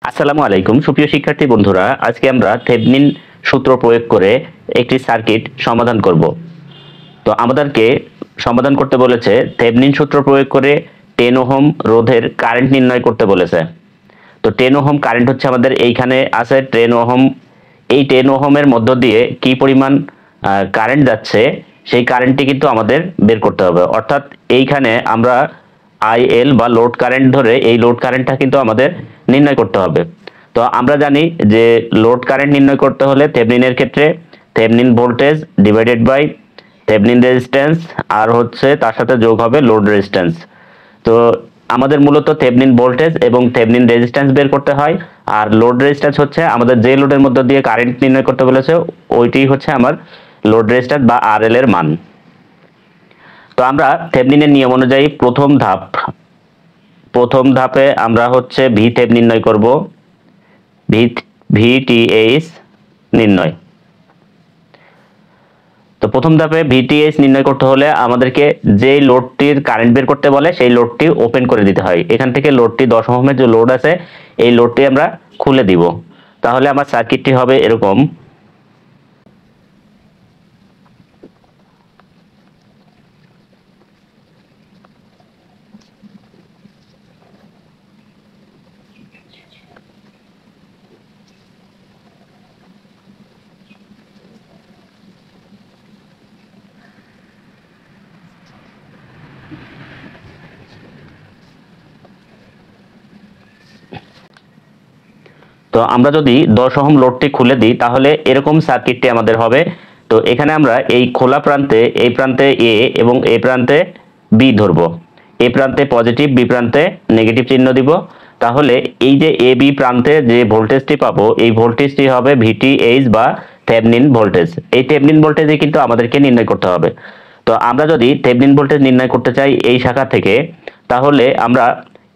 আসসালামু আলাইকুম সুপ্রিয় শিক্ষার্থী বন্ধুরা, আজকে আমরা থেভনিন সূত্র প্রয়োগ করে একটি সার্কিট সমাধান করব। তো আমাদেরকে সমাধান করতে বলেছে থেভনিন সূত্র প্রয়োগ করে 10 ওহম রোধের কারেন্ট নির্ণয় করতে বলেছে। তো 10 ওহম কারেন্ট হচ্ছে আমাদের এইখানে আছে 10 ওহম। এই 10 ওহমের মধ্য দিয়ে কি পরিমাণ কারেন্ট যাচ্ছে সেই কারেন্টটি কিন্তু আমাদের বের করতে হবে। অর্থাৎ এইখানে আমরা আইএল বা লোড কারেন্ট ধরে এই লোড কারেন্টটা কিন্তু আমাদের নির্ণয় করতে হবে। তো আমরা জানি যে লোড কারেন্ট নির্ণয় করতে হলে থেভনিনের ক্ষেত্রে Thevenin voltage divided by Thevenin resistance আর হচ্ছে তার সাথে যোগ হবে লোড রেজিস্ট্যান্স। তো আমাদের মূলত থেভনিন ভোল্টেজ এবং থেভনিন রেজিস্ট্যান্স বের করতে হয়, আর লোড রেজিস্ট্যান্স হচ্ছে আমাদের যে লোডের মধ্যে দিয়ে কারেন্ট নির্ণয় করতে বলেছে ওইটি হচ্ছে আমার লোড রেজিস্ট্যান্স বা আরএল এর মান। তো আমরা থেভনিনের নিয়ম অনুযায়ী প্রথম ধাপে আমরা হচ্ছে ভি থেভ নির্ণয় করব, ভিটিএইচ নির্ণয়। তো প্রথম ধাপে ভিটিএইচ নির্ণয় করতে হলে আমাদেরকে যে লোডটির কারেন্ট বের করতে বলে সেই লোডটি ওপেন করে দিতে হয়। এখান থেকে লোডটি 10 ওহমের যে লোড আছে এই লোডটি আমরা খুলে দিব। তাহলে আমার সার্কিটটি হবে এরকম। তো আমরা যদি 10 ওহম লোডটি খুলে দিই তাহলে এরকম সার্কিটটি আমাদের হবে। তো এখানে আমরা এই খোলা প্রান্তে এই প্রান্তে এ এবং এই প্রান্তে বি ধরবো। এ প্রান্তে পজিটিভ, বি প্রান্তে নেগেটিভ চিহ্ন দিব। তাহলে এই যে এ বি প্রান্তে যে ভোল্টেজটি পাবো এই ভোল্টেজটি হবে ভিটিএইচ বা থেভনিন ভোল্টেজ। এই থেভনিন ভোল্টেজে কিন্তু আমাদেরকে নির্ণয় করতে হবে। তো আমরা যদি থেভনিন ভোল্টেজ নির্ণয় করতে চাই এই শাখা থেকে, তাহলে আমরা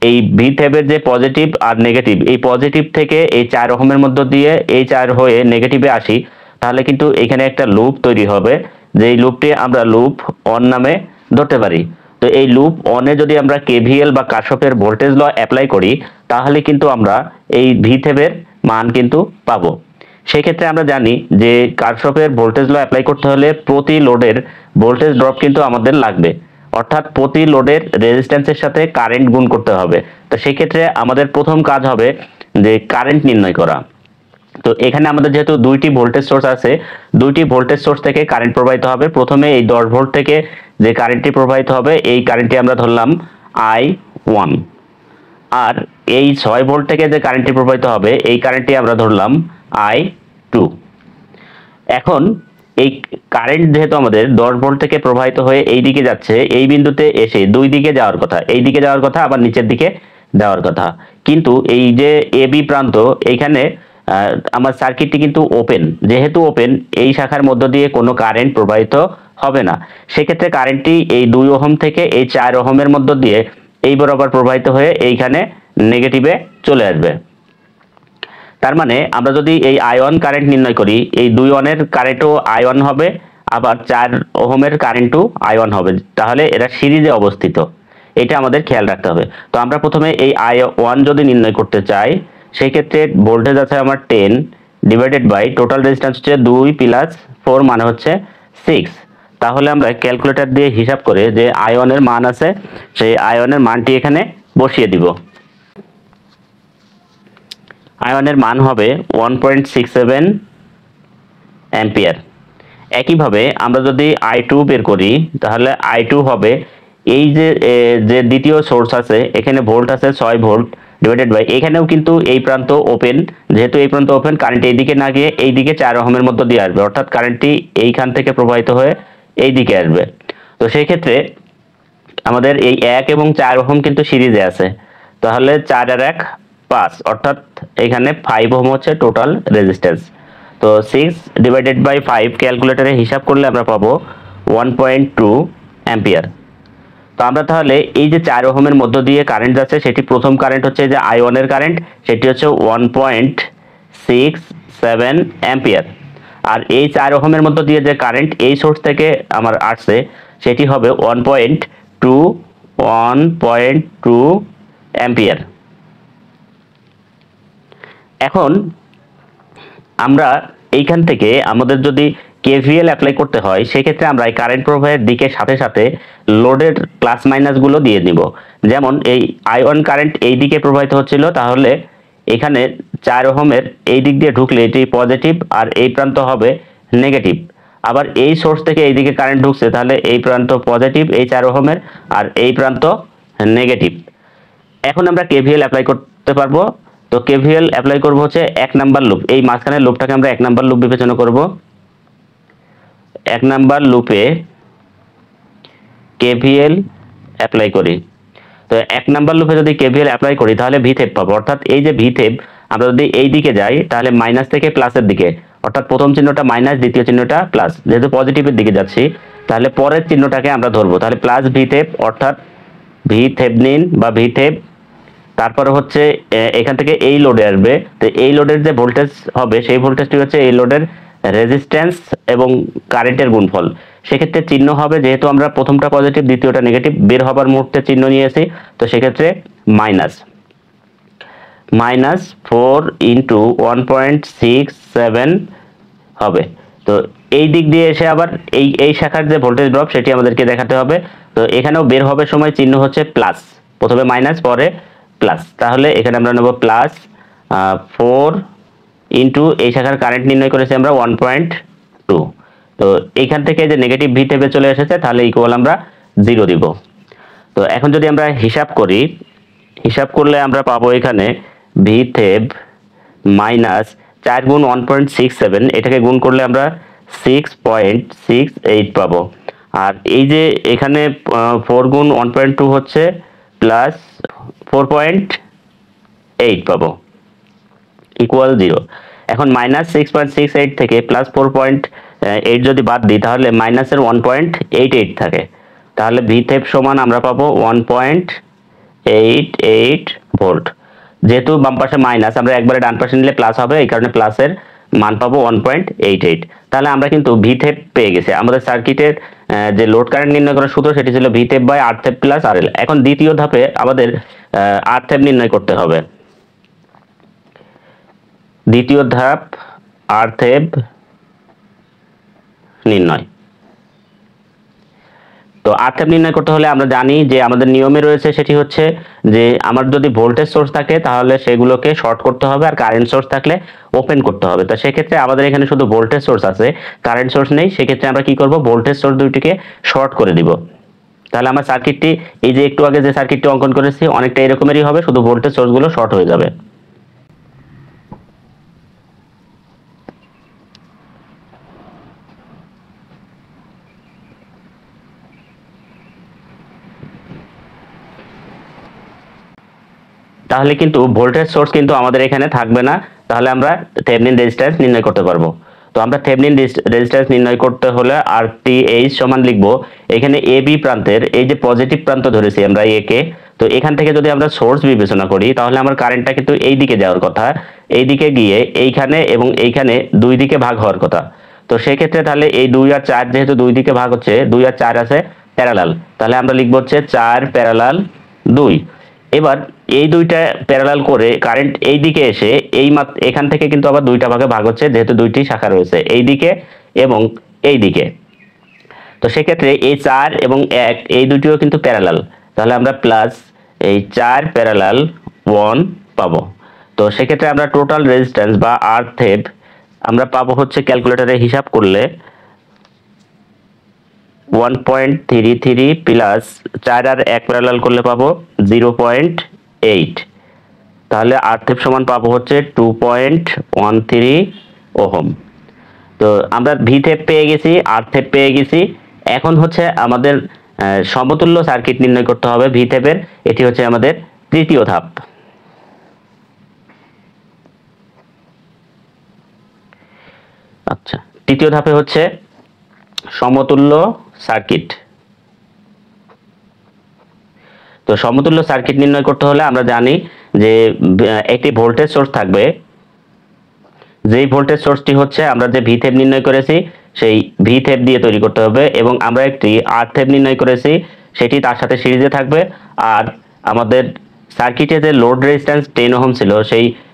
এই ভি থেভের যে পজিটিভ আর নেগেটিভ, এই পজিটিভ থেকে এই 4 ওহমের মধ্য দিয়ে এই 4 হয়ে নেগেটিভে আসি, তাহলে কিন্তু এখানে একটা লুপ তৈরি হবে, যে এই লুপটি আমরা লুপ অন নামে ধরতে পারি। তো এই লুপ অনে যদি আমরা কেভিএল বা কারশফের ভোল্টেজ ল অ্যাপ্লাই করি তাহলে কিন্তু আমরা এই ভি থেভের মান কিন্তু পাবো। সেই ক্ষেত্রে আমরা জানি যে কারশফের ভোল্টেজ ল অ্যাপ্লাই করতে হলে প্রতি লোডের ভোল্টেজ ড্রপ কিন্তু আমাদের লাগবে, অর্থাৎ প্রতি লোডের রেজিস্ট্যান্সের সাথে কারেন্ট গুণ করতে হবে। তো সেই ক্ষেত্রে আমাদের প্রথম কাজ হবে যে কারেন্ট নির্ণয় করা। তো এখানে আমাদের যেহেতু দুইটি ভোল্টেজ সোর্স আছে, দুইটি ভোল্টেজ সোর্স থেকে কারেন্ট প্রবাহিত হবে। প্রথমে এই 10 ভোল্ট থেকে যে কারেন্টটি প্রবাহিত হবে এই কারেন্টটি আমরা ধরলাম I1, আর এই 6 ভোল্ট থেকে যে কারেন্টটি প্রবাহিত হবে এই কারেন্টটি আমরা ধরলাম I2। এখন এই কারেন্ট যেহেতু আমাদের 10 ভোল্ট থেকে প্রবাহিত হয়ে এই দিকে যাচ্ছে, এই বিন্দুতে এসে দুই দিকে যাওয়ার কথা, এই দিকে যাওয়ার কথা আবার নিচের দিকে যাওয়ার কথা, কিন্তু এই যে এ বি প্রান্ত এইখানে আমার সার্কিটটি কিন্তু ওপেন। যেহেতু ওপেন এই শাখার মধ্য দিয়ে কোনো কারেন্ট প্রবাহিত হবে না। সেক্ষেত্রে কারেন্টটি এই 2 ওহম থেকে এই 4 ওহমের মধ্য দিয়ে এই বরাবর প্রবাহিত হয়ে এইখানে নেগেটিভে চলে আসবে। তার মানে আমরা যদি এই আয়ন কারেন্ট নির্ণয় করি এই 2 ওহমের কারেন্টও আয়ন হবে, আবার 4 ওহমের কারেন্টও আয়ন হবে, তাহলে এরা সিরিজে অবস্থিত। এটা আমাদের খেয়াল রাখতে হবে। তো আমরা প্রথমে এই I1 যদি নির্ণয় করতে চাই সেই ক্ষেত্রে ভোল্টেজ আছে আমার 10 ডিভাইডেড বাই টোটাল রেজিস্ট্যান্স হচ্ছে 2 প্লাস 4 মানে হচ্ছে 6। তাহলে আমরা ক্যালকুলেটর দিয়ে হিসাব করে যে আয়নের মান আছে সেই আয়নের মানটি এখানে বসিয়ে দিব। আয়নের মান হবে 1.67 অ্যাম্পিয়ার। একইভাবে আমরা যদি I2 বের করি তাহলে I2 হবে এই যে দ্বিতীয় সোর্স আছে এখানে ভোল্ট আছে 6 ভোল্ট ডিভাইডেড বাই এখানেও কিন্তু এই প্রান্ত ওপেন, যেহেতু এই প্রান্ত ওপেন কারেন্ট এইদিকে না গিয়ে এইদিকে 4 ওহমের মধ্য দিয়ে আসবে, অর্থাৎ কারেন্টটি এইখান থেকে প্রবাহিত হয়ে এই দিকে আসবে। তো সেই ক্ষেত্রে আমাদের এই 1 এবং 4 ওহম কিন্তু সিরিজে আছে, তাহলে 4 আর 1 5, অর্থাৎ এখানে 5 ওহম হচ্ছে টোটাল রেজিস্ট্যান্স। তো 6 ডিভাইডেড বাই 5 ক্যালকুলেটরে হিসাব করলে আমরা পাবো 1.2 অ্যাম্পিয়ার। তো আমরা তাহলে এই যে 4 ওহমের মধ্য দিয়ে কারেন্ট যাচ্ছে সেটি প্রথম কারেন্ট হচ্ছে যে I1 এর কারেন্ট, সেটি হচ্ছে 1.67 অ্যাম্পিয়ার। আর এই 4 ওহমের মধ্য দিয়ে যে কারেন্ট এই সোর্স থেকে আমার আসছে সেটি হবে 1.2 অ্যাম্পিয়ার। এখন আমরা এইখান থেকে আমাদের যদি কেভিএল অ্যাপ্লাই করতে হয় সেক্ষেত্রে আমরা এই কারেন্ট প্রবাহের দিকের সাথে সাথে লোডের প্লাস মাইনাসগুলো দিয়ে নিব। যেমন এই I1 কারেন্ট এই দিকে প্রবাহিত হচ্ছিল, তাহলে এখানে 4 ওহমের এই দিক দিয়ে ঢুকলে এটি পজিটিভ আর এই প্রান্ত হবে নেগেটিভ। আবার এই সোর্স থেকে এই দিকে কারেন্ট ঢুকছে, তাহলে এই প্রান্ত পজিটিভ এই 4 ওহমের আর এই প্রান্ত নেগেটিভ। এখন আমরা কেভিএল অ্যাপ্লাই করতে পারবো। তো কেভিএল অ্যাপ্লাই করব হচ্ছে 1 নাম্বার লুপ, এই মাঝখানের লুপটাকে আমরা 1 নাম্বার লুপ বিবেচনা করব। 1 নাম্বার লুপে কেভিএল অ্যাপ্লাই করি। তো 1 নাম্বার লুপে যদি কেভিএল অ্যাপ্লাই করি তাহলে ভিথেপ পাবো, অর্থাৎ এই যে ভিথেপ আমরা যদি এই দিকে যাই তাহলে মাইনাস থেকে প্লাসের দিকে, অর্থাৎ প্রথম চিহ্নটা মাইনাস দ্বিতীয় চিহ্নটা প্লাস, যেহেতু পজিটিভের দিকে যাচ্ছি তাহলে পরের চিহ্নটাকে আমরা ধরবো। তাহলে প্লাস ভিথেপ অর্থাৎ ভিথেভনিন বা ভিথেপ, তারপরে হচ্ছে এখান থেকে এই লোডে আসবে। তো এই লোডের যে ভোল্টেজ হবে সেই ভোল্টেজটি হচ্ছে এই লোডের রেজিস্ট্যান্স এবং কারেন্টের গুণফল। সেক্ষেত্রে চিহ্ন হবে, যেহেতু আমরা প্রথমটা পজিটিভ দ্বিতীয়টা নেগেটিভ, বের হবার মুহূর্তে চিহ্ন নিয়েছি, তো সেক্ষেত্রে মাইনাস 4 ইন্টু 1.67 হবে। তো এই দিক দিয়ে এসে আবার এই শাখার যে ভোল্টেজ ড্রপ সেটি আমাদেরকে দেখাতে হবে। তো এখানেও বের হবে সময় চিহ্ন হচ্ছে প্লাস, প্রথমে মাইনাস পরে প্লাস, তাহলে এখানে আমরা নেব প্লাস 4 ইন্টু এই শাখার কারেন্ট নির্ণয় করেছি আমরা 1.2। তো এইখান থেকে যে নেগেটিভ ভিথেপে চলে এসেছে, তাহলে ইকুয়াল আমরা 0 দিব। তো এখন যদি আমরা হিসাব করি, হিসাব করলে আমরা পাবো এখানে ভিথেপ মাইনাস 4 গুণ 1.67, এটাকে গুণ করলে আমরা 6.68 পাবো। আর এই যে এখানে 4 গুণ 1.2 হচ্ছে প্লাস 4.8 পাবো, ইকুয়াল 0। এখন মাইনাস 6.68 থেকে প্লাস 4.8 যদি বাদ দিই তাহলে মাইনাসের 1.88 থাকে, তাহলে ভিথেপ সমান আমরা পাবো 1.88 ভোল্ট। যেহেতু বাম পাশে মাইনাস, আমরা একবারে ডান পাশে নিলে প্লাস হবে, এই কারণে প্লাসের মান পাবো 1.88। তাহলে আমরা কিন্তু ভিথেপ পেয়ে গেছি। আমাদের সার্কিটের যে লোড কারেন্ট নির্ণয় করার সূত্র সেটি ছিল ভিথেপ বাই আরথেপ প্লাস আরএল। এখন দ্বিতীয় ধাপে আমাদের আরথেপ নির্ণয় করতে হবে। দ্বিতীয় ধাপ আরথেপ নির্ণয়। তো আরথেপ নির্ণয় করতে হলে আমরা জানি যে আমাদের নিয়মে রয়েছে, সেটি হচ্ছে যে আমার যদি ভোল্টেজ সোর্স থাকে তাহলে সেগুলোকে শর্ট করতে হবে, আর কারেন্ট সোর্স থাকলে ওপেন করতে হবে। তো সেক্ষেত্রে আমাদের এখানে শুধু ভোল্টেজ সোর্স আছে, কারেন্ট সোর্স নেই। সেক্ষেত্রে আমরা কি করব, ভোল্টেজ সোর্স দুইটিকে শর্ট করে দিব। তাহলে আমার সার্কিটটি এই যে একটু আগে যে সার্কিটটি অঙ্কন করেছি অনেকটা এরকমেরই হবে, শুধু ভোল্টেজ সোর্সগুলো শর্ট হয়ে যাবে। তাহলে কিন্তু ভোল্টেজ সোর্স কিন্তু আমাদের এখানে থাকবে না, তাহলে আমরা থেভেনিন রেজিস্ট্যান্স নির্ণয় করতে পারবো। তো আমরা থেভেনিন রেজিস্ট্যান্স নির্ণয় করতে হলে RTH সমান লিখব এখানে এ বি প্রান্তের এই যে পজিটিভ প্রান্ত ধরেছি আমরা এ কে, তো এখান থেকে যদি আমরা সোর্স বিবেচনা করি তাহলে আমার কারেন্টটা কিন্তু এই দিকে যাওয়ার কথা, এই দিকে গিয়ে এইখানে এবং এইখানে দুই দিকে ভাগ হওয়ার কথা। তো সেক্ষেত্রে তাহলে এই 2 আর 4 যেহেতু দুই দিকে ভাগ হচ্ছে, 2 আর 4 আছে প্যারালাল, তাহলে আমরা লিখব হচ্ছে 4 প্যারালাল 2। এবার এই দুইটা প্যারালাল করে কারেন্ট এই দিকে এসে এখান থেকে কিন্তু আবার দুইটা ভাগে ভাগ হচ্ছে, যেহেতু দুইটি শাখা রয়েছে এই দিকে এবং এই দিকে। তো সেক্ষেত্রে এই 4 এবং 1 এই দুটিও কিন্তু প্যারালাল, তাহলে আমরা প্লাস এই 4 প্যারালাল 1 পাবো। তো সেক্ষেত্রে আমরা টোটাল রেজিস্ট্যান্স বা আরথেপ আমরা পাবো হচ্ছে ক্যালকুলেটরে হিসাব করলে 1.33 প্লাস 4 আর 1 প্যারালাল করলে পাবো 0.8, তাহলে আরথেপ সমান পাবো হচ্ছে 2.13 ওহম। তো আমরা ভিথেপ পেয়ে গেছি, আরথেপ পেয়ে গেছি। এখন হচ্ছে আমাদের সমতুল্য সার্কিট নির্ণয় করতে হবে ভিথেপের, এটি হচ্ছে আমাদের তৃতীয় ধাপ। আচ্ছা, তৃতীয় ধাপে হচ্ছে সমতুল্য সার্কিট। তো সমতুল্য সার্কিট নির্ণয় করতে হলে আমরা জানি যে একটি ভোল্টেজ সোর্স থাকবে, যেই ভোল্টেজ সোর্সটি হচ্ছে আমরা যে ভিথেপ নির্ণয় করেছি সেই ভিথেপ দিয়ে তৈরি করতে হবে, এবং আমরা একটি আরথেপ নির্ণয় করেছি সেটি তার সাথে সিরিজে থাকবে। আর আমাদের সার্কিটে যে লোড রেজিস্ট্যান্স 10 ওহম ছিল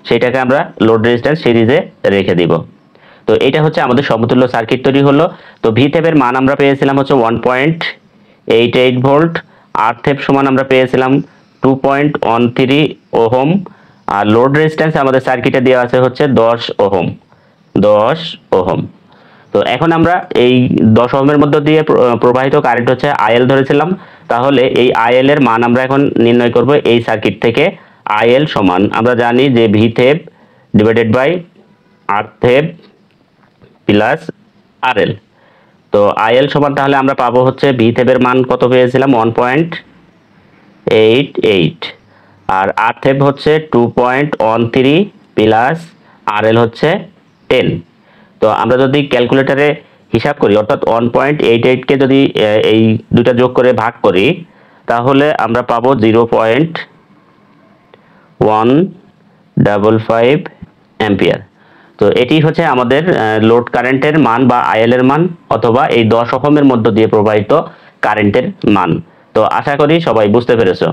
সেইটাকে আমরা লোড রেজিস্ট্যান্স সিরিজে রেখে দিব। তো এটা হচ্ছে আমাদের সমতুল্য সার্কিট তৈরি হলো। তো ভিথেভের মান আমরা পেয়েছিলাম হচ্ছে 1.88 ভোল্ট, আরথেভ সমান আমরা পেয়েছিলাম 2.13 ওহম, আর লোড রেজিস্ট্যান্স আমাদের সার্কিটে দেওয়া আছে হচ্ছে 10 ওহম। তো এখন আমরা এই 10 ওহমের মধ্য দিয়ে প্রবাহিত কারেন্ট হচ্ছে আইএল ধরেছিলাম। তাহলে এই আইএল এর মান আমরা এখন নির্ণয় করব এই সার্কিট থেকে। আইএল সমান আমরা জানি যে ভিথেভ ডিভাইডেড বাই আরথেভ প্লাস আরএল। তো আইএল সমান তাহলে আমরা পাবো হচ্ছে ভিথেভের মান কত পেয়েছিলাম 1.88, আর আরথেভ হচ্ছে 2.13 প্লাস আরএল হচ্ছে 10। তো আমরা যদি ক্যালকুলেটরে হিসাব করি অর্থাৎ 1.88কে যদি এই দুটা যোগ করে ভাগ করি তাহলে আমরা পাবো 0.155 অ্যাম্পিয়ার। তো এটি হচ্ছে আমাদের লোড কারেন্টের মান বা আইএল এর মান, অথবা এই 10 ওহমের মধ্য দিয়ে প্রবাহিত কারেন্টের মান। তো আশা করি সবাই বুঝতে পেরেছো।